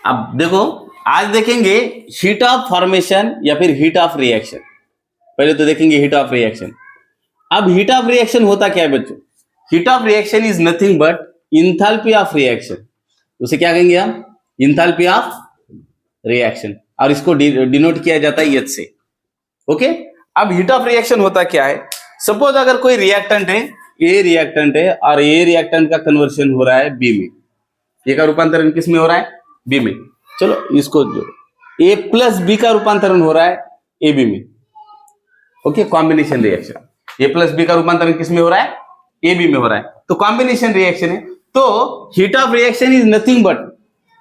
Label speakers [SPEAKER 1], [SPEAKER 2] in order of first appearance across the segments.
[SPEAKER 1] अब देखो, आज देखेंगे हीट ऑफ फॉर्मेशन या फिर हीट ऑफ रिएक्शन। पहले तो देखेंगे हीट ऑफ रिएक्शन। अब हीट ऑफ रिएक्शन होता क्या है बच्चों? Heat of reaction is nothing but enthalpy of reaction. उसे क्या कहेंगे हम? इंथैल्पी ऑफ रिएक्शन, और इसको डिनोट किया जाता है एच से। ओके, अब हीट ऑफ रिएक्शन होता क्या है? सपोज अगर कोई रिएक्टेंट है, ए रिएक्टेंट है, और ए रिएक्टेंट का कन्वर्शन हो रहा है बी में। ए का रूपांतरण किस में हो रहा है? बी में। चलो इसको जोड़ो, ए प्लस बी का रूपांतरण हो रहा है ए बी में। Okay, combination reaction. A plus B का रूपांतरण किस में हो रहा है? ए बी में हो रहा है, तो कॉम्बिनेशन रिएक्शन है। तो heat of reaction is nothing but,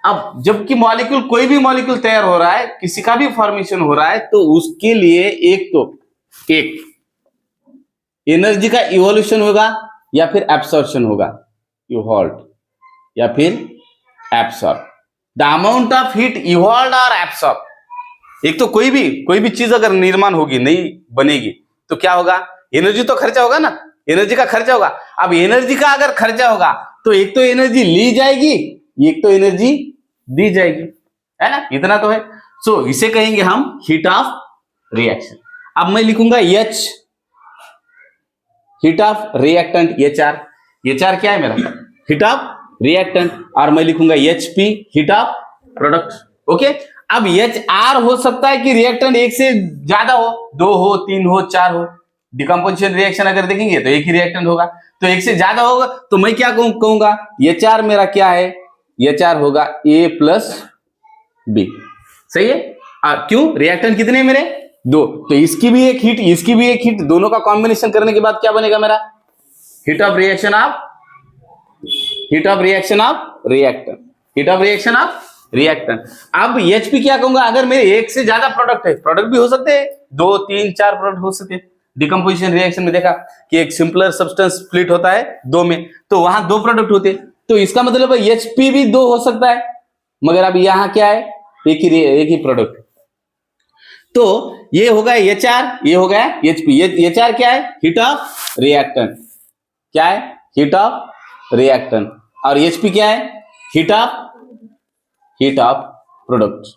[SPEAKER 1] अब जबकि मॉलिक्यूल, कोई भी मॉलिक्यूल तैयार हो रहा है, किसी का भी फॉर्मेशन हो रहा है, तो उसके लिए एक एनर्जी का इवोल्यूशन होगा या फिर एब्सॉर्प्शन होगा, इवॉल्व या फिर absorb. The amount of heat evolve और एब्सॉर्ब। एक तो कोई भी चीज अगर निर्माण होगी, नहीं बनेगी, तो क्या होगा? एनर्जी तो खर्चा होगा ना, एनर्जी का खर्चा होगा। अब एनर्जी का अगर खर्चा होगा तो एक तो एनर्जी ली जाएगी, एक तो एनर्जी दी जाएगी, है ना? इतना तो है। सो इसे कहेंगे हम हीट ऑफ रिएक्शन। अब मैं लिखूंगा H, heat of reactant H R. H R क्या है मेरा? Heat of reactant. और मैं लिखूंगा H P, heat of product. Okay, अब एच आर हो सकता है कि रिएक्टेंट एक से ज्यादा हो, 2 हो, 3 हो, 4 हो। डिकम्पोजिशन रिएक्शन अगर देखेंगे तो एक ही रिएक्टेंट होगा, तो एक से ज्यादा होगा, तो मैं क्या कहूंगा? एच आर मेरा क्या है? एच आर होगा ए प्लस बी। सही है? क्यों? रिएक्टेंट कितने हैं मेरे? 2, तो इसकी भी एक हीट, इसकी भी एक हीट, दोनों का कॉम्बिनेशन करने के बाद क्या बनेगा मेरा? Heat of reaction of reactant, heat of reaction of reactant. अब एचपी क्या कहूंगा? अगर मेरे एक से ज्यादा प्रोडक्ट है, प्रोडक्ट भी हो सकते हैं 2, 3, 4 प्रोडक्ट हो सकते हैं। डिकम्पोजिशन रिएक्शन में देखा कि एक सिंपलर सब्सटेंस स्प्लिट होता है 2 में, तो वहां 2 प्रोडक्ट होते, तो इसका मतलब एचपी भी 2 हो सकता है, मगर अब यहां क्या है? एक ही प्रोडक्ट। तो ये हो गया एच आर, ये हो गया एचपी। एच आर क्या है? Heat of reactant. क्या है? Heat of reactant. और एचपी क्या है? Heat of product.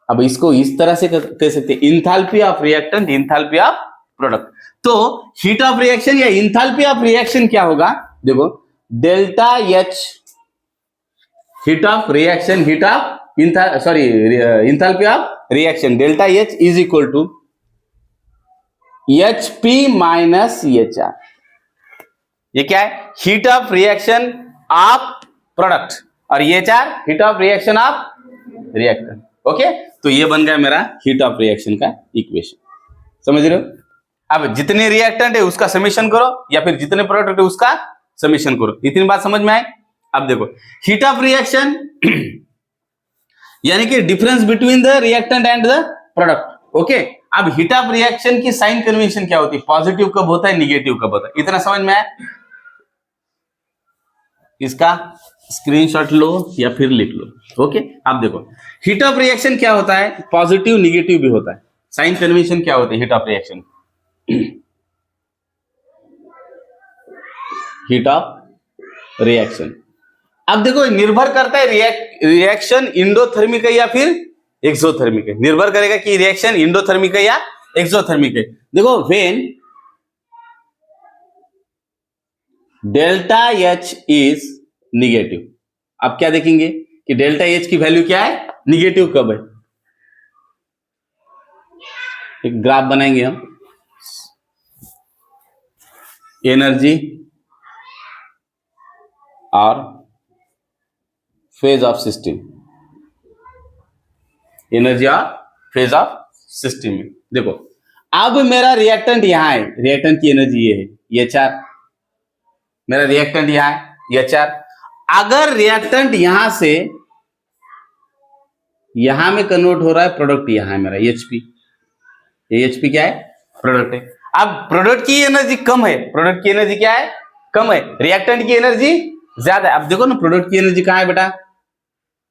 [SPEAKER 1] अब इसको इस तरह से कह सकते हैं, enthalpy of reactant, enthalpy of product. तो हीट ऑफ रिएक्शन या इंथैल्पी ऑफ रिएक्शन क्या होगा? देखो, delta H heat of reaction, enthalpy of reaction, delta H is equal to H P minus H R. ये क्या है? Heat of reaction of product, और H R heat of reaction of reactant. Okay, तो ये बन गया मेरा heat of reaction का इक्वेशन। समझ रहे हो? अब जितने रिएक्टेंट है उसका समेशन करो, या फिर जितने प्रोडक्ट है उसका समेशन करो। इतनी बात समझ में आए? अब देखो, हीट ऑफ रिएक्शन यानी कि difference between the reactant and the product. Okay, अब हीट ऑफ रिएक्शन की साइन कन्वेंशन क्या होती है? पॉजिटिव कब होता है, निगेटिव कब होता है? इतना समझ में आया? इसका स्क्रीनशॉट लो या फिर लिख लो। ओके, अब देखो, हीट ऑफ रिएक्शन क्या होता है? पॉजिटिव निगेटिव भी होता है। साइन कन्वेंशन क्या होती है heat of reaction? Heat of reaction, अब देखो, निर्भर करता है रिएक्शन इंडोथर्मिक है या फिर एक्सोथर्मिक है। निर्भर करेगा कि रिएक्शन इंडोथर्मिक है या एक्सोथर्मिक है। देखो, when delta H is negative, अब क्या देखेंगे कि डेल्टा एच की वैल्यू क्या है? निगेटिव कब है? एक ग्राफ बनाएंगे हम, एनर्जी और फेज ऑफ सिस्टम, एनर्जी और फेज ऑफ सिस्टम में। देखो, अब मेरा रिएक्टेंट यहां है, रिएक्टेंट की एनर्जी ये है एच आर, मेरा रिएक्टेंट यहां है एच आर। अगर रिएक्टेंट यहां से यहां में कन्वर्ट हो रहा है, प्रोडक्ट यहां है मेरा एचपी, ये एचपी क्या है? प्रोडक्ट है। अब प्रोडक्ट की एनर्जी कम है, प्रोडक्ट की एनर्जी क्या है? कम है, रिएक्टेंट की एनर्जी ज्यादा है। अब देखो ना, प्रोडक्ट की एनर्जी कहां है बेटा?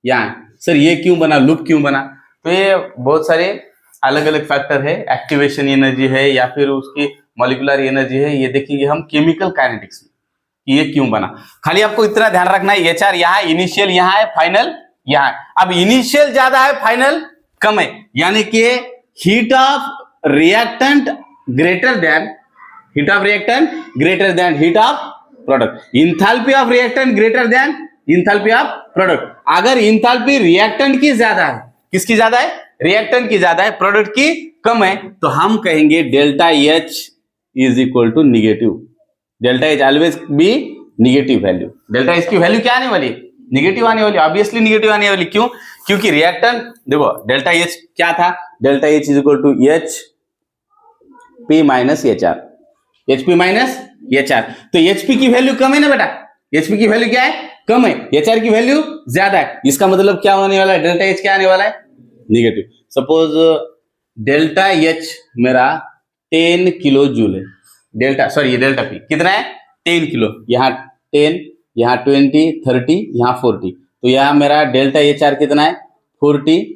[SPEAKER 1] यहाँ। सर ये क्यों बना, लूप क्यों बना? तो ये बहुत सारे अलग अलग फैक्टर है, एक्टिवेशन एनर्जी है या फिर उसकी मॉलिक्यूलर एनर्जी है, ये देखेंगे हम केमिकल काइनेटिक्स में कि ये क्यों बना। खाली आपको इतना ध्यान रखना है, एच आर यहाँ, इनिशियल यहाँ है, फाइनल यहाँ, अब इनिशियल ज्यादा है, फाइनल कम है, यानी कि heat of reactant greater than heat of product, enthalpy of reactant greater than enthalpy of product. अगर इंथैल्पी रिएक्टेंट की ज्यादा है, किसकी ज्यादा है? रिएक्टेंट की ज्यादा है, प्रोडक्ट की कम है, तो हम कहेंगे delta H is equal to negative. Delta H always be negative value. डेल्टा एच की वैल्यू क्या आने वाली? निगेटिव आने वाली, ऑब्वियसली निगेटिव आने वाली। क्यों? क्योंकि रिएक्टेंट, देखो डेल्टा एच क्या था? Delta H is equal to H P minus H R, H P minus H R. तो एच पी की वैल्यू कम है ना बेटा, एच पी की वैल्यू क्या है? कम है, एच आर की वैल्यू ज्यादा है। इसका मतलब क्या होने वाला है? डेल्टा एच क्या आने वाला है? निगेटिव। सपोज डेल्टा एच मेरा 10 किलो जूल है, डेल्टा डेल्टा पी कितना है? 10 किलो, यहाँ 10, यहाँ 20, 30, यहाँ 40, तो यहाँ मेरा डेल्टा एच आर कितना है? 40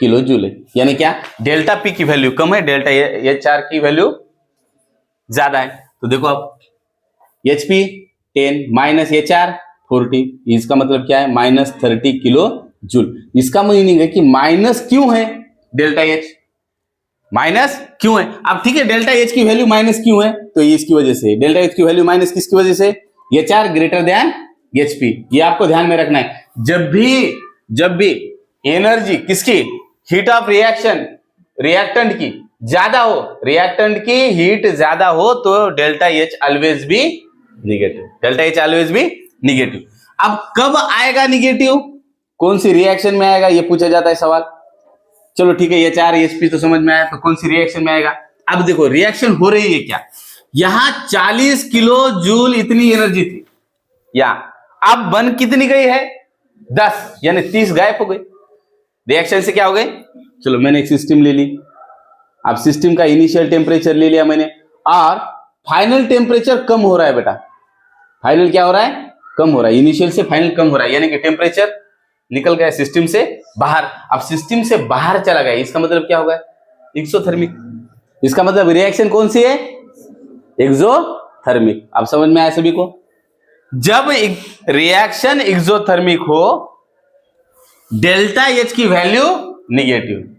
[SPEAKER 1] किलो जूल है। यानी क्या? डेल्टा पी की वैल्यू कम है, डेल्टा एच आर की वैल्यू ज्यादा है। तो देखो अब H P 10 minus H are 40, इसका मतलब क्या है? Minus 30 kilo joule. इसका मीनिंग है कि माइनस क्यों है? डेल्टा एच माइनस क्यों है? अब ठीक है, डेल्टा एच की वैल्यू माइनस क्यों है? तो इसकी वजह से डेल्टा एच की वैल्यू माइनस किसकी वजह से? H R greater than H P. ये आपको ध्यान में रखना है। जब भी एनर्जी किसकी? हीट ऑफ रिएक्शन रिएक्टेंट की ज्यादा हो, रिएक्टेंट की हीट ज्यादा हो, तो डेल्टा एच ऑलवेज भी निगेटिव, डेल्टा एच ऑलवेज भी निगेटिव। अब कब आएगा निगेटिव? कौन सी रिएक्शन में आएगा? ये पूछा जाता है सवाल। चलो ठीक है, एच आर एच पी तो समझ में आया, तो कौन सी रिएक्शन में आएगा? अब देखो रिएक्शन हो रही है क्या, यहां 40 किलो जूल इतनी एनर्जी थी, या अब बन कितनी गई है? 10, यानी 30 गायब हो गई। रिएक्शन से क्या हो गई? चलो मैंने एक सिस्टम ले ली, अब सिस्टम का इनिशियल टेम्परेचर ले लिया मैंने, और फाइनल टेम्परेचर कम हो रहा है बेटा। फाइनल क्या हो रहा है? कम हो रहा है, इनिशियल से फाइनल कम हो रहा है, यानी कि टेम्परेचर निकल गया सिस्टम से बाहर। अब सिस्टम से बाहर चला गया, इसका मतलब क्या होगा? एक्सोथर्मिक। इसका मतलब रिएक्शन कौन सी है? एक्सोथर्मिक। अब समझ में आया सभी को? जब रिएक्शन एक्सोथर्मिक हो, डेल्टा एच की वैल्यू निगेटिव।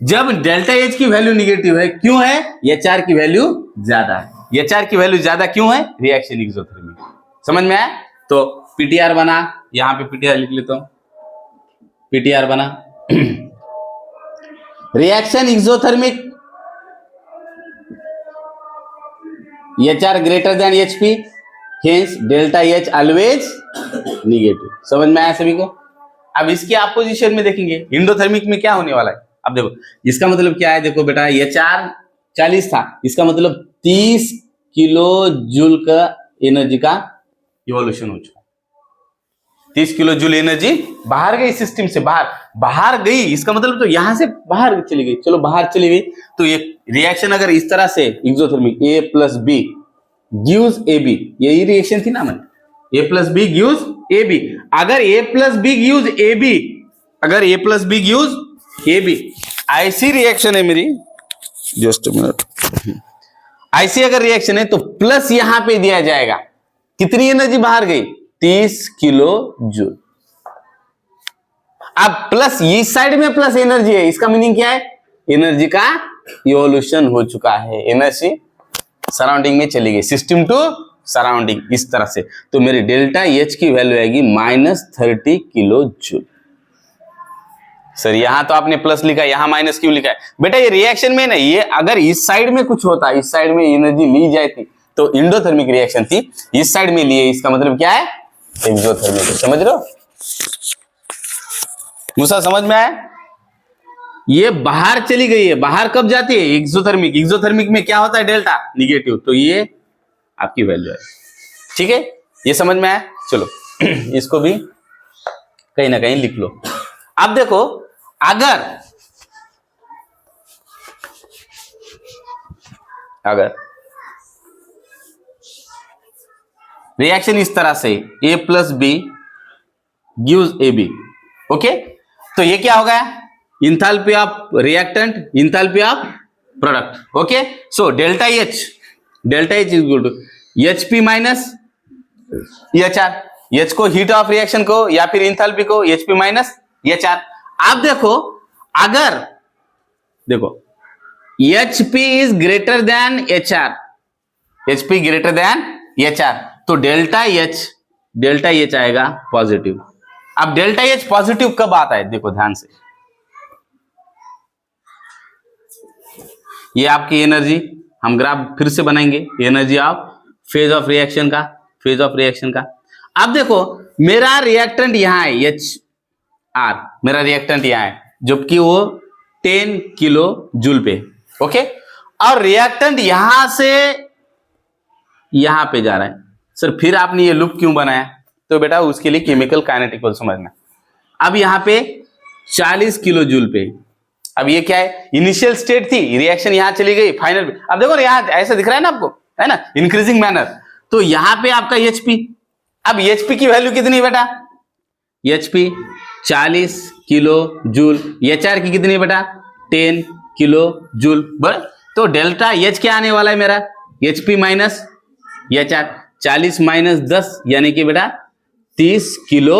[SPEAKER 1] जब डेल्टा एच की वैल्यू निगेटिव है, क्यों है? एच आर की वैल्यू ज्यादा है। एच आर की वैल्यू ज्यादा क्यों है? Reaction exothermic. समझ में आया? तो पीटीआर बना, यहां पे पीटीआर लिख लेता हूं, पीटीआर बना reaction exothermic, H R greater than H P, hence delta H always negative. समझ में आया सभी को? अब इसके अपोजिशन में देखेंगे, इंडोथर्मिक में क्या होने वाला है। अब देखो इसका मतलब क्या है? देखो बेटा, एच आर 40 था, इसका मतलब 30 किलो जूल का एनर्जी का इवोल्यूशन हो चुका। 30 किलो जूल एनर्जी बाहर गई सिस्टम से, बाहर गई, इसका मतलब तो यहां से बाहर चली गई। चलो बाहर चली गई, तो ये रिएक्शन अगर इस तरह से exothermic, A plus B gives AB, यही रिएक्शन थी ना मन, A plus B gives AB। अगर A plus B gives AB, अगर A plus B gives AB, ऐसी रिएक्शन है मेरी, जस्ट मिनट, ऐसी अगर रिएक्शन है तो प्लस यहां पे दिया जाएगा, कितनी एनर्जी बाहर गई? 30 किलो जूल। अब प्लस इस साइड में प्लस एनर्जी है, इसका मीनिंग क्या है? एनर्जी का इवोल्यूशन हो चुका है, एनर्जी सराउंडिंग में चली गई, सिस्टम टू सराउंडिंग, इस तरह से। तो मेरी डेल्टा एच की वैल्यू आएगी -30 किलो जूल। सर यहां तो आपने प्लस लिखा है, यहां माइनस क्यों लिखा है? बेटा ये रिएक्शन में ना, ये अगर इस साइड में कुछ होता, इस साइड में एनर्जी ली जाती तो इंडोथर्मिक रिएक्शन थी, इस साइड में लिए, इसका मतलब क्या है? एक्सोथर्मिक। समझ रहे हो मूसा? समझ में आया? ये बाहर चली गई है, बाहर कब जाती है? एक्सोथर्मिक। एक्सोथर्मिक में क्या होता है? डेल्टा निगेटिव, तो ये आपकी वैल्यू है। ठीक है, ये समझ में आया? चलो इसको भी कहीं ना कहीं लिख लो। अब देखो, अगर रिएक्शन इस तरह से A plus B gives AB, okay, तो ये क्या होगा? Enthalpy of reactant, enthalpy of product. Okay, so delta H is equal to HP minus H R. H को हीट ऑफ रिएक्शन को या फिर इंथैल्पी को एचपी माइनस एचआर। आप देखो अगर देखो HP is greater than HR, HP greater than HR, तो डेल्टा H आएगा पॉजिटिव। अब डेल्टा H पॉजिटिव कब आता है, देखो ध्यान से, ये आपकी एनर्जी, हम ग्राफ फिर से बनाएंगे, energy of phase of reaction का, अब देखो मेरा रिएक्टेंट यहां है HR, मेरा रिएक्टेंट यहां है, जबकि वो 10 किलो जूल पे, ओके, और रिएक्टेंट यहां से यहां पे जा रहा है। सर फिर आपने ये लूप क्यों बनाया, तो बेटा उसके लिए केमिकल काइनेटिक को समझना। अब यहां पे 40 किलो जूल पे, अब ये क्या है, इनिशियल स्टेट थी, रिएक्शन यहां चली गई फाइनल पे, अब देखो यहां ऐसा दिख रहा है ना आपको, है ना, इंक्रीजिंग मैनर, तो यहां पे आपका HP, अब HP की वैल्यू कितनी बेटा, HP 40 किलो जूल, HR की कितनी बेटा 10 किलो जूल, बराबर, तो डेल्टा H क्या आने वाला है मेरा, HP माइनस HR, 40 माइनस 10 यानी कि बेटा 30 किलो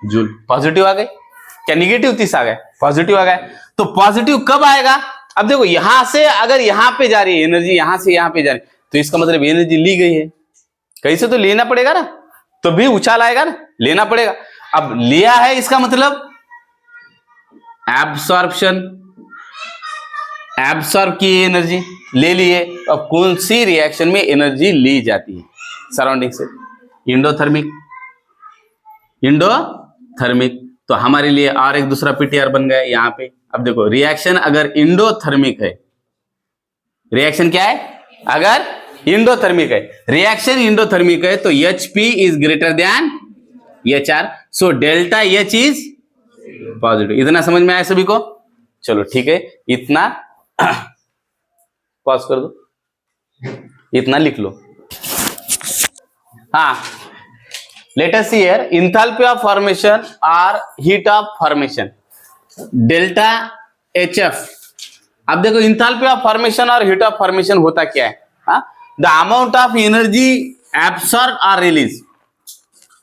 [SPEAKER 1] जूल। पॉजिटिव आ गए क्या, निगेटिव 30 आ गए, पॉजिटिव आ गए, तो पॉजिटिव कब आएगा, अब देखो यहां से अगर यहां पे जा रही है एनर्जी, यहां से यहां पे जा रही है, तो इसका मतलब एनर्जी ली गई है, कहीं से तो लेना पड़ेगा ना, तो भी उछाल आएगा ना, लेना पड़ेगा। अब लिया है इसका मतलब एब्सॉर्प्शन, एब्सॉर्ब की एनर्जी ले लिए। अब कौन सी रिएक्शन में एनर्जी ली जाती है सराउंडिंग से, इंडोथर्मिक, तो हमारे लिए और एक दूसरा पीटीआर बन गया यहाँ पे। अब देखो रिएक्शन अगर इंडोथर्मिक है, रिएक्शन क्या है, अगर इंडोथर्मिक है, रिएक्शन इंडोथर्मिक है, तो HP is greater than HR, so delta H is positive. इतना समझ में आया सभी को, चलो ठीक है, इतना पॉज कर दो, इतना लिख लो। हाँ, let us see here enthalpy of formation or heat of formation, delta HF। अब देखो enthalpy of formation और heat of formation होता क्या है, the amount of energy absorb और रिलीज,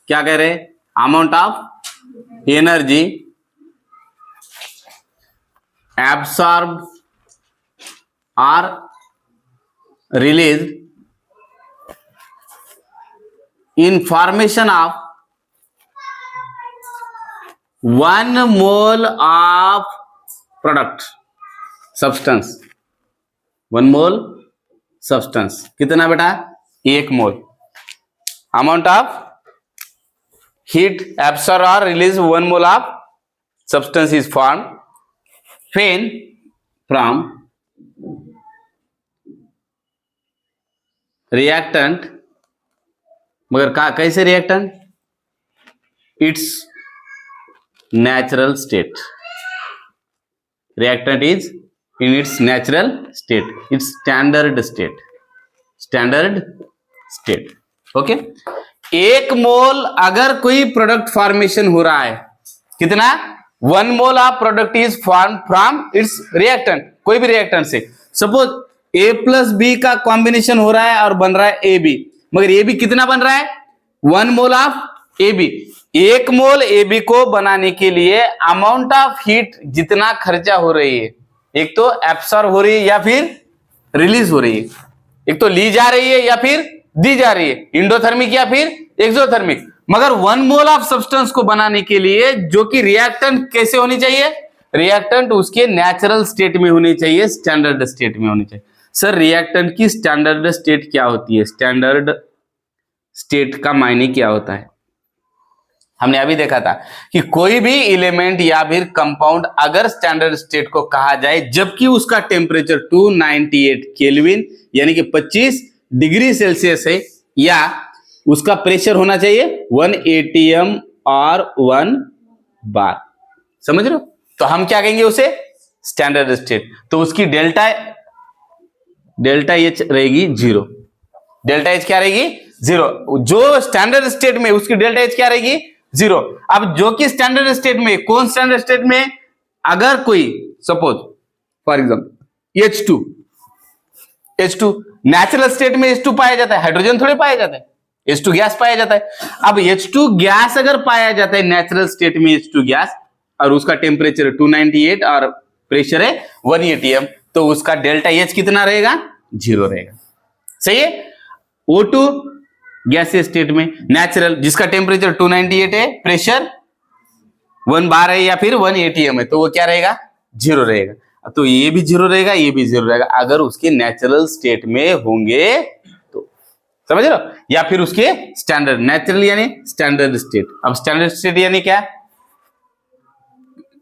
[SPEAKER 1] क्या कह रहे हैं, अमाउंट ऑफ एनर्जी एब्सॉर्ब और release in formation of 1 mole of product substance, 1 mole substance कितना बेटा, 1 मोल, amount of heat absorb or release 1 mole of substance is formed when from reactant, मगर कैसे reactant, it's natural state, reactant is in its natural state, it's standard state, okay. 1 मोल अगर कोई product formation हो रहा है, कितना, 1 mole of product is form from its reactant, कोई भी रिएक्टेंट से, सपोज A+B का कॉम्बिनेशन हो रहा है और बन रहा है AB, मगर AB कितना बन रहा है, 1 mole of AB, 1 mole AB को बनाने के लिए अमाउंट ऑफ हीट जितना खर्चा हो रही है, एक तो एब्सॉर्ब हो रही है या फिर रिलीज हो रही है, एक तो ली जा रही है या फिर दी जा रही है, इंडोथर्मिक या फिर एक्सोथर्मिक, मगर 1 मोल ऑफ सब्सटेंस को बनाने के लिए जो कि रिएक्टेंट कैसे होनी चाहिए, रिएक्टेंट उसके नेचुरल स्टेट में होनी चाहिए, स्टैंडर्ड स्टेट में होनी चाहिए। सर रिएक्टेंट की स्टैंडर्ड स्टेट क्या होती है, स्टैंडर्ड स्टेट का मायने क्या होता है, हमने अभी देखा था कि कोई भी एलिमेंट या फिर कंपाउंड अगर स्टैंडर्ड स्टेट को कहा जाए जबकि उसका टेम्परेचर 298 केल्विन यानी कि 25 डिग्री सेल्सियस है, या उसका प्रेशर होना चाहिए 1 atm और 1 बार, समझ रहे हो, तो हम क्या कहेंगे उसे स्टैंडर्ड स्टेट, तो उसकी डेल्टा H रहेगी 0, डेल्टा H क्या रहेगी 0, जो स्टैंडर्ड स्टेट में उसकी डेल्टा H क्या रहेगी 0। अब जो कि स्टैंडर्ड स्टेट में, कौन स्टैंडर्ड स्टेट में, अगर कोई suppose for example H2 natural state में H2 पाया जाता है, हाइड्रोजन थोड़े पाया जाता है, H2 गैस पाया जाता है। अब H2 गैस अगर पाया जाता है नेचुरल स्टेट में H2 गैस, और उसका टेम्परेचर 298 और प्रेशर है 1 atm, तो उसका डेल्टा H कितना रहेगा? 0 रहेगा। सही है। O2 गैसीय स्टेट में नेचुरल, जिसका टेम्परेचर 298 है, प्रेशर 1 बार है या फिर 1 atm है, तो वो क्या रहेगा? 0 रहेगा। तो ये भी 0 रहेगा, ये भी 0 रहेगा अगर उसके नेचुरल स्टेट में होंगे तो, समझ रहे हो? या फिर उसके स्टैंडर्ड, नेचुरल यानी स्टैंडर्ड स्टेट। अब स्टैंडर्ड स्टेट यानी क्या?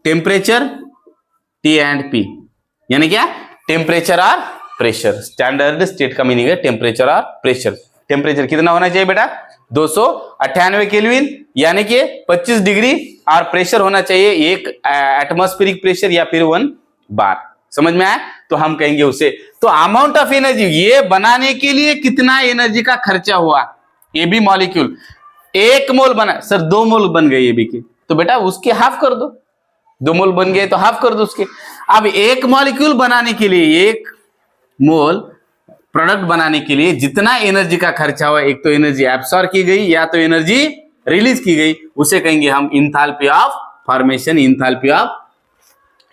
[SPEAKER 1] टेम्परेचर T एंड P, यानी क्या? टेम्परेचर और प्रेशर। स्टैंडर्ड स्टेट का मीनिंग है टेम्परेचर और प्रेशर। टेम्परेचर कितना होना चाहिए बेटा? 298 केल्विन यानी कि 25 डिग्री, और प्रेशर होना चाहिए 1 एटमॉस्फेरिक प्रेशर या फिर 1 बार। समझ में आया? तो हम कहेंगे उसे, तो अमाउंट ऑफ एनर्जी, ये बनाने के लिए कितना एनर्जी का खर्चा हुआ? ए बी मॉलिक्यूल 1 मोल बना, सर 2 मोल बन गए ए बी के, तो बेटा उसके हाफ कर दो। 2 मोल बन गए तो हाफ कर दो उसके। अब 1 मॉलिक्यूल बनाने के लिए, 1 मोल प्रोडक्ट बनाने के लिए जितना एनर्जी का खर्चा हुआ, एक तो एनर्जी एब्सॉर्ब की गई या तो एनर्जी रिलीज की गई, उसे कहेंगे हम enthalpy of formation, enthalpy of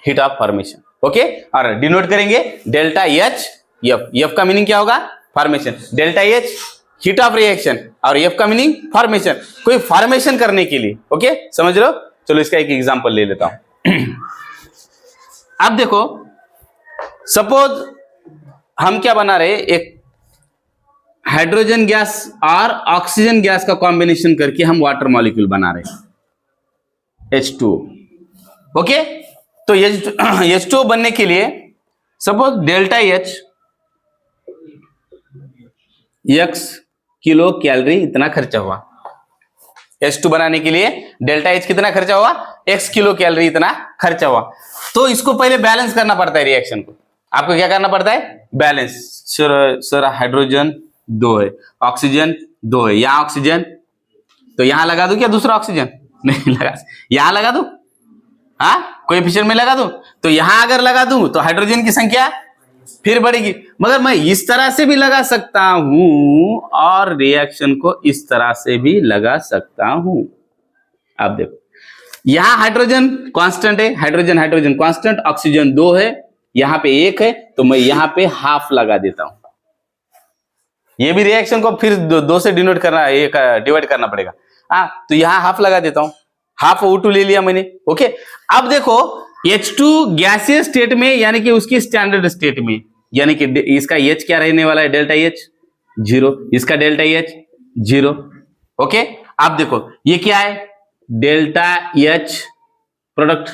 [SPEAKER 1] heat of formation. Okay, और डिनोट करेंगे डेल्टा एच एफ। एफ का मीनिंग क्या होगा? Formation. Delta H heat of reaction, और एफ का मीनिंग फॉर्मेशन, कोई फॉर्मेशन करने के लिए। ओके, समझ रहे हो? चलो इसका एक एग्जांपल ले लेता हूं। अब देखो, सपोज हम क्या बना रहे, एक हाइड्रोजन गैस और ऑक्सीजन गैस का कॉम्बिनेशन करके हम वाटर मॉलिक्यूल बना रहे H2। ओके, तो H2 बनने के लिए suppose delta H x kilo calorie इतना खर्चा हुआ। H2 बनाने के लिए डेल्टा H कितना खर्चा हुआ? x किलो कैलोरी इतना खर्चा हुआ। तो इसको पहले बैलेंस करना पड़ता है रिएक्शन को। आपको क्या करना पड़ता है? बैलेंस। सर हाइड्रोजन 2 है, ऑक्सीजन 2 है, यहां ऑक्सीजन, तो यहां लगा दूं क्या दूसरा ऑक्सीजन? नहीं लगा, यहां लगा दूं, हाँ कोएफिशिएंट में लगा दूं, तो यहां अगर लगा दूं तो हाइड्रोजन की संख्या फिर बढ़ेगी। मगर मैं इस तरह से भी लगा सकता हूं और रिएक्शन को इस तरह से भी लगा सकता हूं। आप देखो, यहां हाइड्रोजन कांस्टेंट है, हाइड्रोजन हाइड्रोजन कांस्टेंट, ऑक्सीजन 2 है, यहां पे 1 है, तो मैं यहां पे हाफ लगा देता हूं। ये भी रिएक्शन को फिर 2 से डिनोट करना, एक डिवाइड करना पड़ेगा। तो यहां हाफ लगा देता हूं, हाफ O2 ले लिया मैंने। ओके, अब देखो H2 गैसीय स्टेट में, यानी कि उसकी स्टैंडर्ड स्टेट में, यानी कि इसका H क्या रहने वाला है? डेल्टा H 0, इसका डेल्टा H 0। ओके, अब देखो ये क्या है? Delta H product,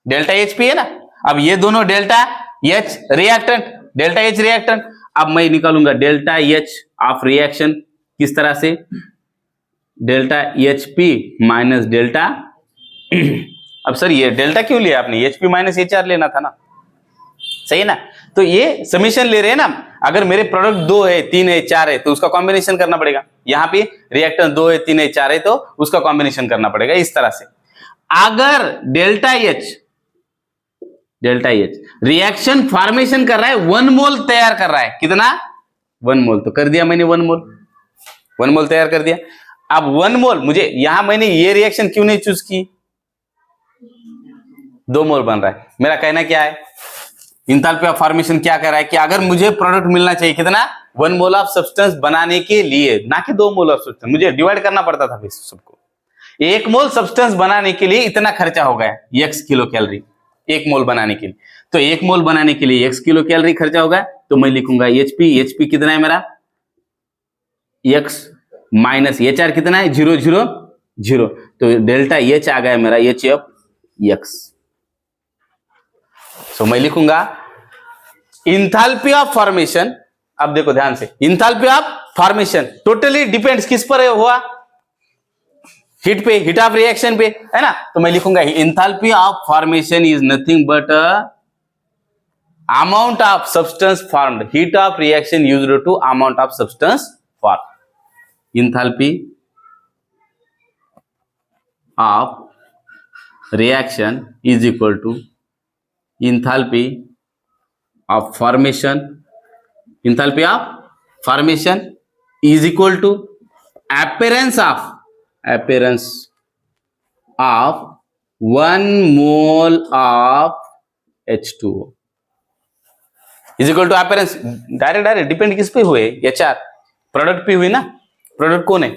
[SPEAKER 1] delta H P है ना। अब ये दोनों delta H reactant, delta H reactant. अब मैं निकालूंगा डेल्टा H ऑफ रिएक्शन किस तरह से? डेल्टा HP माइनस डेल्टा अब सर ये डेल्टा क्यों लिया आपने? HP माइनस HR लेना था ना, सही है ना? तो ये समीशन ले रहे हैं ना। अगर मेरे प्रोडक्ट 2 है, 3 है, 4 है, तो उसका कॉम्बिनेशन करना पड़ेगा। यहाँ पे रिएक्टेंट 2 है, 3 है, 4 है, तो उसका कॉम्बिनेशन करना पड़ेगा इस तरह से। अगर डेल्टा H रिएक्शन फॉर्मेशन कर रहा है, 1 मोल तैयार कर रहा है, कितना? 1 मोल, तो कर दिया मैंने 1 मोल तैयार कर दिया। अब 1 मोल, मुझे यहां मैंने ये रिएक्शन क्यों नहीं चूज की? 2 मोल बन रहा है। मेरा कहना क्या है? इंथैल्पी ऑफ फॉर्मेशन क्या कर रहा है कि अगर मुझे प्रोडक्ट मिलना चाहिए कितना? 1 मोल ऑफ सब्सटेंस बनाने के लिए, ना कि 2 मोल ऑफ सब्सटेंस। मुझे डिवाइड करना पड़ता था सबको। 1 मोल सब्सटेंस बनाने के लिए इतना खर्चा हो गया, x किलो कैलोरी 1 मोल बनाने के लिए। तो 1 मोल बनाने के लिए x किलो कैलोरी खर्चा होगा, तो मैं लिखूंगा HP कितना है मेरा? x माइनस HR कितना है? 0 0 0, तो डेल्टा H आ गया मेरा HF x। सो मैं लिखूंगा इंथैल्पी ऑफ फॉर्मेशन। अब देखो ध्यान से, enthalpy of formation totally depends किस पर हुआ? हीट पे, हीट ऑफ रिएक्शन पे, है ना। तो मैं लिखूंगा enthalpy of formation is nothing but amount of substance formed, heat of reaction used to amount of substance form. Enthalpy of reaction is equal to enthalpy of formation, enthalpy of formation is equal to appearance of 1 mole of H2O is equal to appearance. Direct depend किस पे हुए? HR product पे हुई ना। Product कौन है?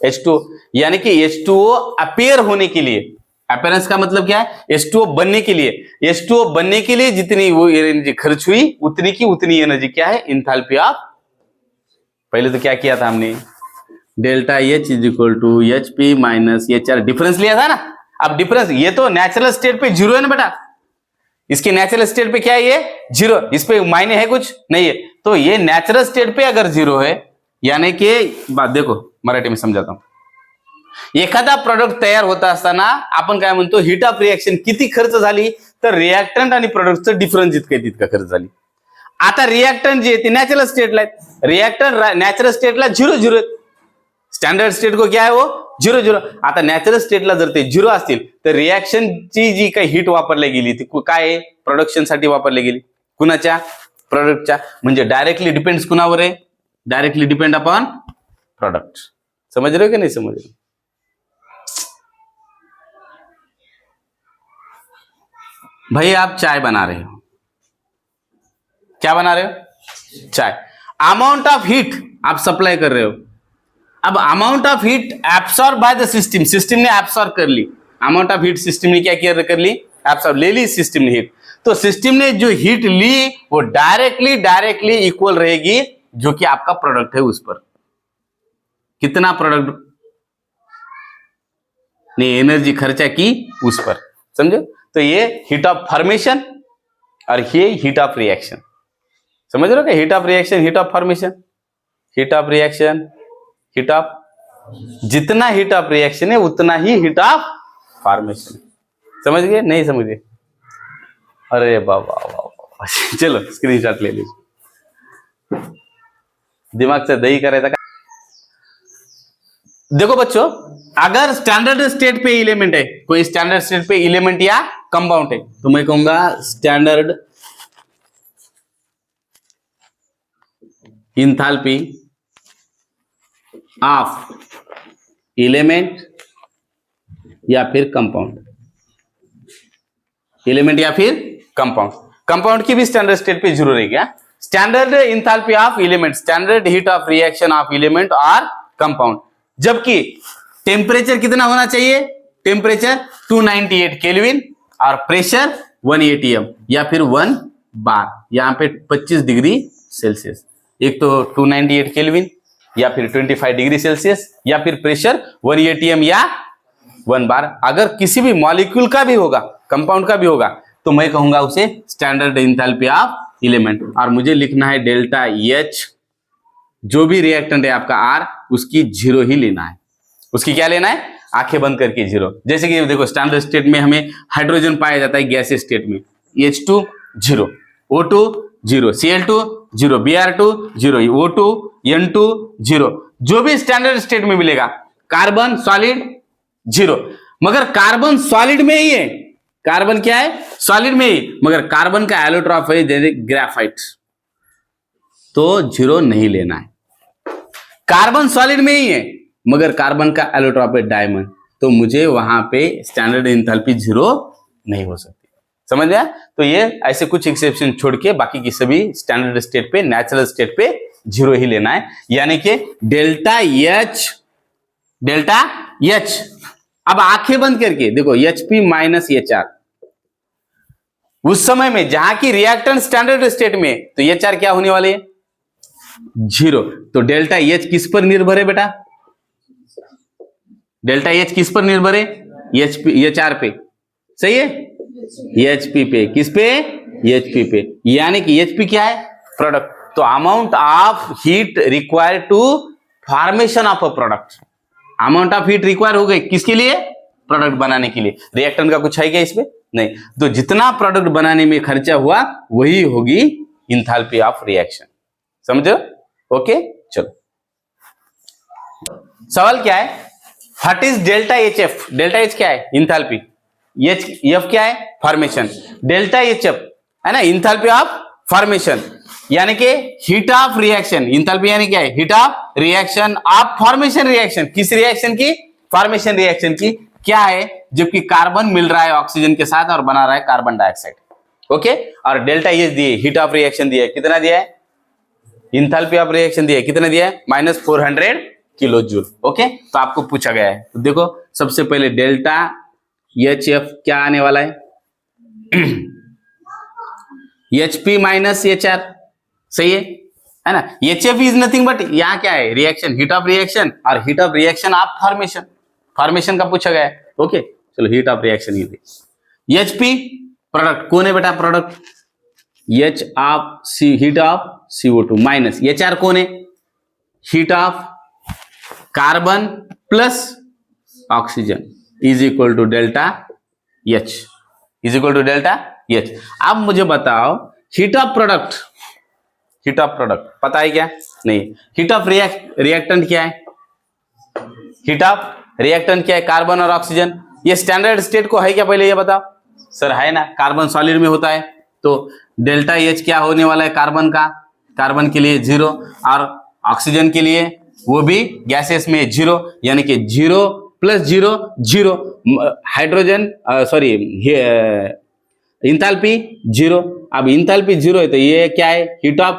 [SPEAKER 1] H2O। यानी कि H2O अपीयर होने के लिए, अपीयरेंस का मतलब क्या है? H2O बनने के लिए, H2O बनने के लिए जितनी वो एनर्जी खर्च हुई उतनी की उतनी एनर्जी क्या है? Enthalpy of. पहले तो क्या किया था हमने? Delta H is equal to HP minus HR difference लिया था ना। अब डिफरेंस ये तो नेचुरल स्टेट पे जीरो है ना बेटा, इसके नेचुरल स्टेट पे क्या है? ये जीरो, इस पे मायने है कुछ नहीं है। तो ये नेचुरल स्टेट पे अगर जीरो है, यानी कि बात देखो मराठी में समजाता हूं। एखादा प्रोडक्ट तयार होता असताना आपण काय म्हणतो? हीट ऑफ रिएक्शन किती खर्च झाली? तर रिएक्टंट आणि प्रोडक्टचं डिफरन्स जितकं तितका खर्च झाली। आता रिएक्टंट जे ते नॅचरल स्टेटला आहेत, रिएक्टंट नॅचरल स्टेटला 0 स्टँडर्ड स्टेट को क्या है? वो 0 आता नॅचरल स्टेटला जर ते 0 असतील तर रिएक्शनची जी काही हीट वापरली गेली ती काय? प्रोडक्शन साठी वापरली गेली। कुणाच्या? प्रोडक्टच्या। म्हणजे डायरेक्टली डिपेंड्स कुणावर आहे? Directly depend upon product. समझ रहे हो कि नहीं समझ रहे? भाई आप चाय बना रहे हो, क्या बना रहे हो? चाय। अमाउंट ऑफ हीट आप सप्लाई कर रहे हो। अब amount of heat absorb by the system, system ने एब्सॉर्ब कर ली। अमाउंट ऑफ हीट सिस्टम ने क्या किया? कर ली, एब्सॉर्ब ले ली सिस्टम ने हीट। तो सिस्टम ने जो हीट ली वो डायरेक्टली इक्वल रहेगी जो कि आपका प्रोडक्ट है उस पर। कितना प्रोडक्ट ने एनर्जी खर्चा की उस पर, समझो? तो ये हीट ऑफ फॉर्मेशन और ये हीट ऑफ रिएक्शन। समझ रहे हो क्या? Heat of reaction, heat of formation, heat of reaction, heat of, जितना हीट ऑफ रिएक्शन है उतना ही हीट ऑफ फॉर्मेशन। समझ गए? नहीं समझ गए? अरे बाबा चलो स्क्रीनशॉट ले लीजिए। दिमाग से दही करायचा का? देखो बच्चों, अगर स्टैंडर्ड स्टेट पे एलिमेंट है, कोई स्टैंडर्ड स्टेट पे एलिमेंट या कंपाउंड है, तो मैं कहूंगा स्टैंडर्ड इंथैल्पी ऑफ एलिमेंट या फिर कंपाउंड, एलिमेंट या फिर कंपाउंड। कंपाउंड की भी स्टैंडर्ड स्टेट पे 0 रहेगी। Standard enthalpy of element, standard heat of reaction of element और कंपाउंड। जबकि टेम्परेचर कितना होना चाहिए? टेम्परेचर 298 केल्विन और प्रेशर 1 atm या फिर 1 बार, यहां पे 25 डिग्री सेल्सियस। एक तो 298 केल्विन या फिर 25 डिग्री सेल्सियस या फिर प्रेशर 1 atm या 1 बार। अगर किसी भी मॉलिक्यूल का भी होगा, कंपाउंड का भी होगा, तो मैं कहूंगा उसे स्टैंडर्ड इंथैल्पी ऑफ एलिमेंट। और मुझे लिखना है डेल्टा H, जो भी रिएक्टेंट है आपका R, उसकी 0 ही लेना है। उसकी क्या लेना है? आंखें बंद करके 0। जैसे कि देखो स्टैंडर्ड स्टेट में हमें हाइड्रोजन पाया जाता है गैसीय स्टेट में, H2 0, O2 0, Cl2 0, Br2 0, O2 N2 0, जो भी स्टैंडर्ड स्टेट में मिलेगा। कार्बन सॉलिड 0, मगर कार्बन सॉलिड में ही है। कार्बन क्या है? सॉलिड में ही, मगर कार्बन का एलोट्रॉप है जैसे ग्रेफाइट, तो 0 नहीं लेना है। कार्बन सॉलिड में ही है मगर कार्बन का एलोट्रॉप है डायमंड, तो मुझे वहां पे स्टैंडर्ड इंथैल्पी 0 नहीं हो सकती। समझ गया? तो ये ऐसे कुछ एक्सेप्शन छोड़ के बाकी की सभी स्टैंडर्ड स्टेट पे, नेचुरल स्टेट पे 0 ही लेना है। यानी कि डेल्टा H। अब आंखें बंद करके देखो HP माइनस HR, उस समय में जहां की रिएक्टेंट स्टैंडर्ड स्टेट में, तो HR क्या होने वाले है? 0। तो डेल्टा H किस पर निर्भर है बेटा? डेल्टा H किस पर निर्भर है? HR पे। सही है? HP पे। किस पे? HP पे। यानी कि HP क्या है? प्रोडक्ट। तो amount of heat required to formation of a product, amount of heat require हो गई किसके लिए? प्रोडक्ट बनाने के लिए। रिएक्टेंट का कुछ है क्या इसमें? नहीं। तो जितना प्रोडक्ट बनाने में खर्चा हुआ वही होगी इंथैल्पी ऑफ रिएक्शन। समझो? ओके, चलो सवाल क्या है? What is delta HF? Delta H क्या है? इंथैल्पी। F क्या है? फॉर्मेशन। डेल्टा HF है ना, इंथैल्पी ऑफ फॉर्मेशन। यानी कि हीट ऑफ रिएक्शन, इंथैल्पी यानी क्या है, heat of reaction of formation reaction, किस रिएक्शन की, फॉर्मेशन रिएक्शन की, क्या है, जबकि कार्बन मिल रहा है ऑक्सीजन के साथ और बना रहा है कार्बन डाइऑक्साइड। ओके, और डेल्टा एच दिए, हीट ऑफ रिएक्शन दिया है, कितना दिया है, इंथैल्पी ऑफ रिएक्शन दिया है, कितना दिया है, -400 किलो जूल। ओके, तो आपको पूछा गया है, तो देखो सबसे पहले डेल्टा एच एफ क्या आने वाला है, HP माइनस HR, सही है ना। HF इज नथिंग बट यहाँ क्या है, रिएक्शन, हीट ऑफ रिएक्शन, और heat of reaction of formation, formation का पूछा गया है। ओके, चलो हीट ऑफ रिएक्शन ये HP प्रोडक्ट कौन है बेटा, product H of C, heat of CO2 minus HR कौन है, heat of carbon plus oxygen is equal to delta H, is equal to delta H। अब मुझे बताओ heat of product, heat of product पता है क्या, नहीं, हीट ऑफ रिएक्टेंट क्या है, हीट ऑफ रिएक्टेंट क्या है, कार्बन और ऑक्सीजन। ये स्टैंडर्ड स्टेट को है क्या, पहले ये बताओ सर, है ना, कार्बन सॉलिड में होता है, तो डेल्टा H क्या होने वाला है, कार्बन का, कार्बन के लिए 0 और ऑक्सीजन के लिए वो भी गैसेस में 0, यानी कि 0 + 0 0, हाइड्रोजन सॉरी इंथैल्पी 0। अब इंथैल्पी 0 है तो ये क्या है, heat of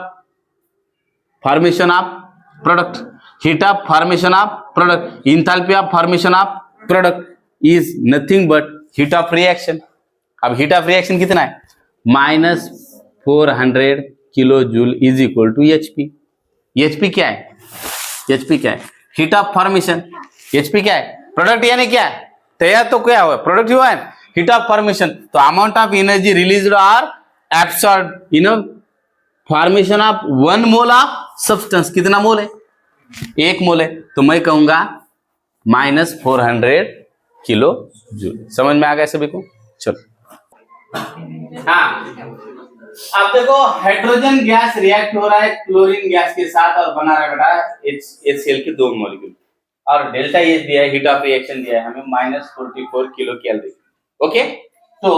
[SPEAKER 1] formation of product, heat of formation of product, enthalpy of formation of product is nothing but heat of reaction. अब हीट ऑफ रिएक्शन कितना है, -400 kilo joule is equal to HP। HP क्या है, HP क्या है, heat of formation, HP क्या है, product यानी क्या है, तैयार तो क्या हुआ, प्रोडक्ट हुआ है, हीट ऑफ फॉर्मेशन, तो अमाउंट ऑफ एनर्जी रिलीज्ड और absorb in formation of 1 mole of substance, कितना मोल है, 1 मोल है, तो मैं कहूंगा -400 किलो जूल। समझ में आ गया सभी को, चलो। हाँ, अब देखो हाइड्रोजन गैस रिएक्ट हो रहा है क्लोरीन गैस के साथ और बना रहा बेटा HCl के 2 मॉलिक्यूल, और डेल्टा H दिया है, हीट ऑफ रिएक्शन दिया है हमें -44 किलो कैलोरी। ओके, तो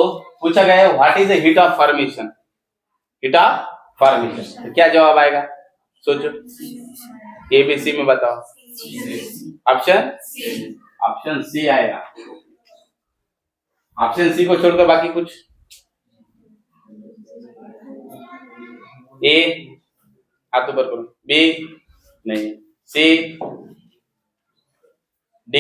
[SPEAKER 1] पूछा गया है what is the heat of formation, heat of formation, तो क्या जवाब आएगा, सोचो, ABC में बताओ, ऑप्शन सी आएगा, ऑप्शन सी को छोड़कर बाकी कुछ, A हाथ ऊपर करो, B नहीं, C D,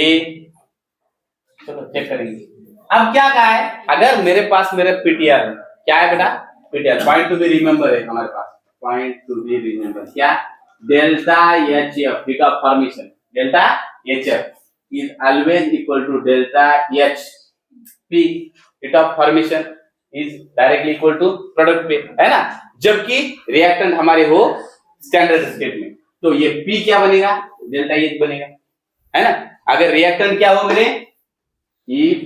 [SPEAKER 1] चलो चेक करेंगे। अब क्या कहा है, अगर मेरे पास मेरा PTR है, क्या है बेटा, PTR point to be remember है हमारे पास, पॉइंट टू बी रिमेंबर, क्या, delta HF heat of formation, delta HF is always equal to delta HP heat of formation is directly equal to product पे, है ना, जबकि रिएक्टेंट हमारे हो स्टैंडर्ड स्टेट में, तो ये P क्या बनेगा, डेल्टा H बनेगा, है ना। अगर रिएक्टेंट क्या हो मेरे, if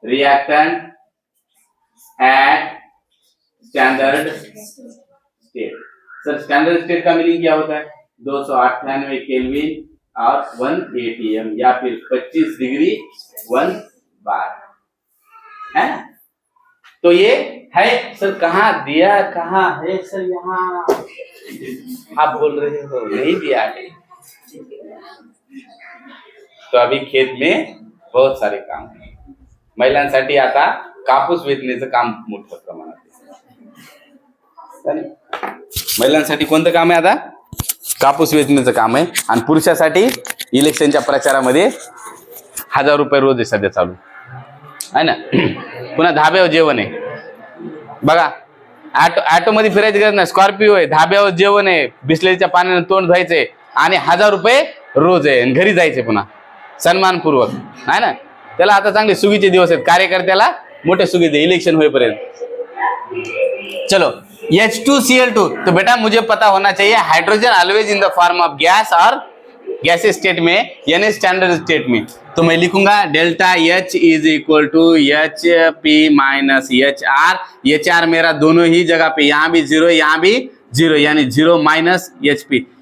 [SPEAKER 1] reactant eight standard state, sir standard state का मीनिंग क्या होता है, 298 केल्विन और 1 atm या फिर 25 डिग्री 1 बार, है ना। तो ये है सर, कहाँ दिया, कहाँ है सर, यहाँ आप बोल रहे हो नहीं दिया है, तो अभी खेत में बहुत सारे काम है, महिलांसाठी आता कापूस वेचण्याचं काम मोठ्या प्रमाणात आहे, महिलांसाठी कोणतं काम आहे आता, कापूस वेचण्याचं काम आहे, आणि पुरुषासाठी इलेक्शनच्या प्रचारामध्ये 1000 रुपये रोज आहे सध्या चालू आहे ना। पुन्हा धाब्यावर जेवण आहे बघा, ऑटो मध्ये फिरायची गरज नाही, स्कॉर्पिओ आहे, धाब्यावर जेवण आहे, बिस्लेरीच्या पाण्याने तोंड धुवायचंय आणि 1000 रुपये रोज आहे, आणि घरी जायचे पुन्हा सन्मानपूर्वक, आहे ना। त्याला आता चांगले सुगीचे दिवस आहेत, कार्यकर्त्याला मोठे सुगीचे इलेक्शन होईपर्यंत। चलो H2Cl2, तो बेटा मुझे पता होना चाहिए hydrogen always in the form of gas और गैसेस स्टेट में यानी स्टैंडर्ड स्टेट में, तो मैं लिखूंगा delta H is equal to HP minus HR। HR मेरा दोनों ही जगह पे, यहाँ भी 0 यहाँ भी 0, यानी 0 माइनस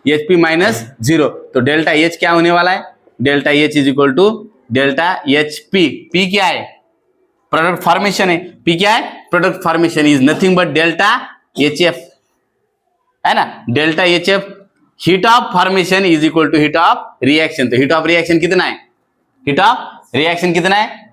[SPEAKER 1] HP माइनस 0, तो डेल्टा H क्या होने वाला है, delta H is equal to delta HP। P क्या है, प्रोडक्ट फॉर्मेशन है, P क्या है, product formation is nothing but delta HF, है ना, delta H F heat of formation is equal to heat of reaction. तो हीट ऑफ रिएक्शन कितना है, हीट ऑफ रिएक्शन कितना है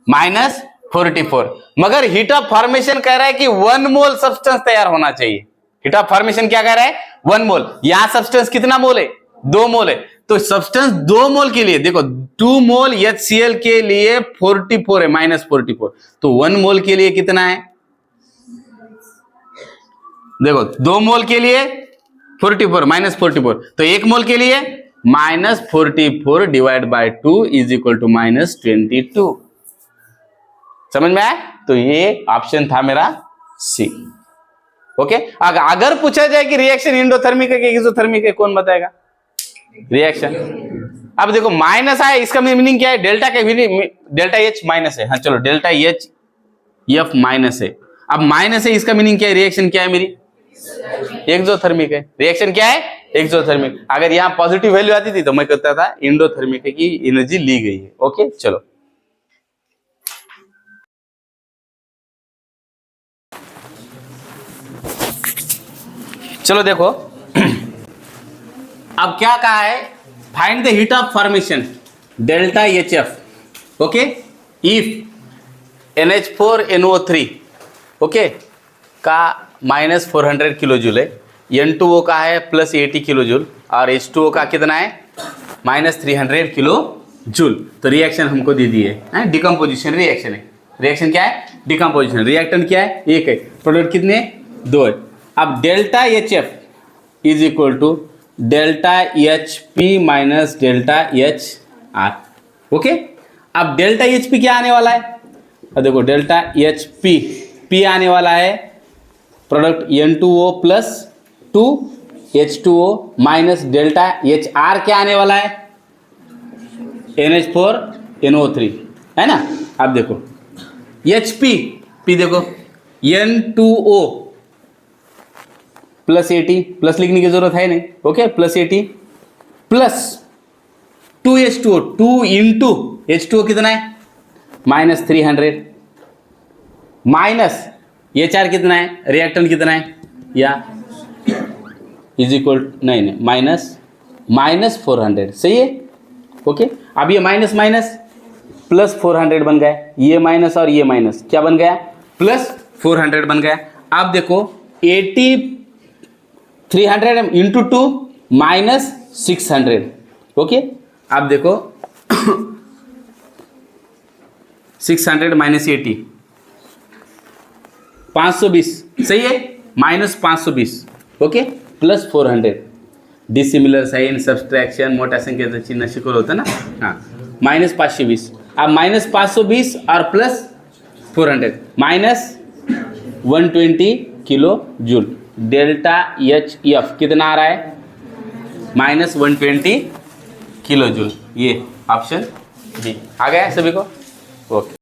[SPEAKER 1] -44। मगर हीट ऑफ फॉर्मेशन कह रहा है कि 1 मोल सब्सटेंस तैयार होना चाहिए। हीट ऑफ फॉर्मेशन क्या कह रहा है, 1 मोल। यहां सब्सटेंस कितना मोल है, 2 मोल है। तो सब्सटेंस 2 मोल के लिए देखो 2 मोल HCl के लिए 44 है, -44। तो 1 मोल के लिए कितना है, देखो 2 मोल के लिए 44 -44, तो 1 मोल के लिए -44 divide by 2 is equal to -22। समझ में आया? तो ये ऑप्शन था मेरा सी। ओके, अगर पूछा जाए कि रिएक्शन इंडोथर्मिक है कि एक्सोथर्मिक है, कौन बताएगा, रिएक्शन। अब देखो माइनस आया, इसका मीनिंग क्या है, डेल्टा का डेल्टा एच माइनस है। हाँ चलो, डेल्टा एच एफ माइनस है। अब माइनस है, इसका मीनिंग क्या है, रिएक्शन क्या है मेरी, एक्सोथर्मिक है। रिएक्शन क्या है, एक्सोथर्मिक। अगर यहाँ पॉजिटिव वैल्यू आती थी तो मैं कहता था इंडोथर्मिक है कि एनर्जी ली गई है। ओके चलो, चलो देखो अब क्या कहा है, find the heat of formation delta H F. Okay, if NH4NO3 okay का -400 किलो जूल है, N2O का है +80 किलो जूल और H2O का कितना है -300 किलो जूल। तो रिएक्शन हमको दे दी है, डिकम्पोजिशन रिएक्शन है। रिएक्शन क्या है, डिकम्पोजिशन। रिएक्टेंट क्या है, 1 है। प्रोडक्ट कितने, 2 है। अब delta H F is equal to delta H P minus delta H R. Okay, अब डेल्टा एच पी क्या आने वाला है, अब देखो डेल्टा एच पी आने वाला है product N2O plus 2 H2O minus delta H R क्या आने वाला है, NH4NO3, है ना। अब देखो एच पी देखो N2O +80, प्लस लिखने की जरूरत है नहीं। Okay, +80 plus 2H2O, 2 into H2O कितना है -300 माइनस HR कितना है, रिएक्टेंट कितना है, या इज इक्वल नहीं -400। सही है। ओके, अब ये माइनस माइनस +400 बन गया, ये माइनस और ये माइनस क्या बन गया, +400 बन गया। अब देखो 300 इंटू 2 -600। ओके, अब देखो 600 -80 520, सही है, -520। ओके, +400 डिसिमिलर साइन सबस्ट्रॅक्शन मोठ्या संख्येचं चिन्ह शिकवलं होतं ना, हां -520। अब -520 और +400 -120 kilo joule. Delta H F कितना आ रहा है, -120 किलो जूल। ये ऑप्शन डी आ गया है सभी को। ओके।